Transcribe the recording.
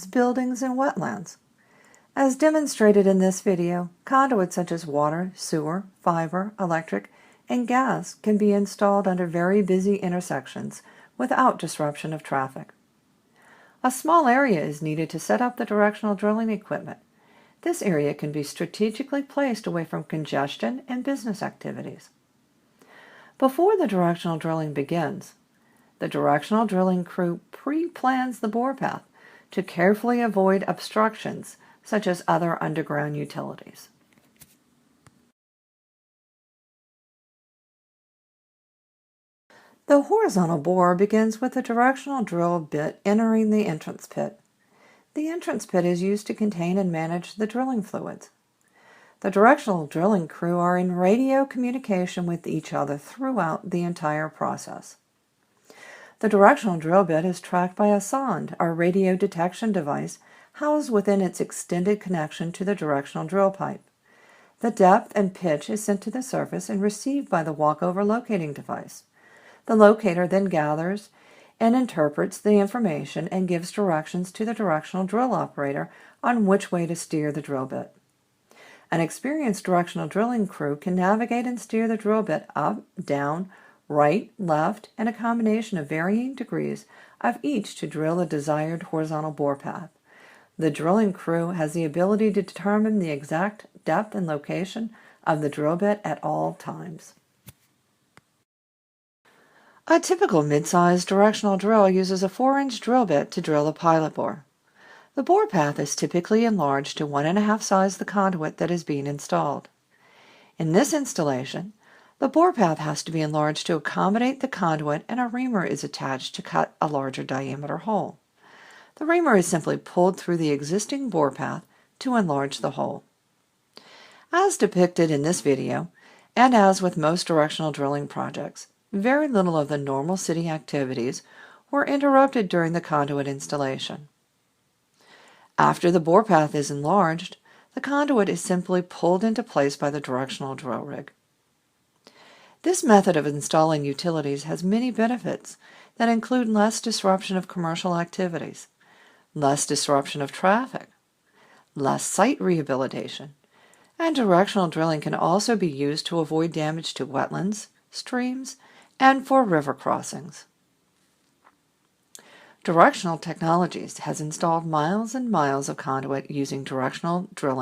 buildings, and wetlands. As demonstrated in this video, conduits such as water, sewer, fiber, electric, and gas can be installed under very busy intersections without disruption of traffic. A small area is needed to set up the directional drilling equipment. This area can be strategically placed away from congestion and business activities. Before the directional drilling begins, the directional drilling crew pre-plans the bore path to carefully avoid obstructions such as other underground utilities. The horizontal bore begins with a directional drill bit entering the entrance pit. The entrance pit is used to contain and manage the drilling fluids. The directional drilling crew are in radio communication with each other throughout the entire process. The directional drill bit is tracked by a sonde, or radio detection device, housed within its extended connection to the directional drill pipe. The depth and pitch is sent to the surface and received by the walkover locating device. The locator then gathers and interprets the information and gives directions to the directional drill operator on which way to steer the drill bit. An experienced directional drilling crew can navigate and steer the drill bit up, down, right, left, and a combination of varying degrees of each to drill the desired horizontal bore path. The drilling crew has the ability to determine the exact depth and location of the drill bit at all times. A typical mid-sized directional drill uses a 4-inch drill bit to drill a pilot bore. The bore path is typically enlarged to 1.5 size the conduit that is being installed. In this installation, the bore path has to be enlarged to accommodate the conduit, and a reamer is attached to cut a larger diameter hole. The reamer is simply pulled through the existing bore path to enlarge the hole. As depicted in this video, and as with most directional drilling projects, very little of the normal city activities were interrupted during the conduit installation. After the bore path is enlarged, the conduit is simply pulled into place by the directional drill rig. This method of installing utilities has many benefits that include less disruption of commercial activities, less disruption of traffic, less site rehabilitation, and directional drilling can also be used to avoid damage to wetlands, streams, and for river crossings. Directional Technologies has installed miles and miles of conduit using directional drilling.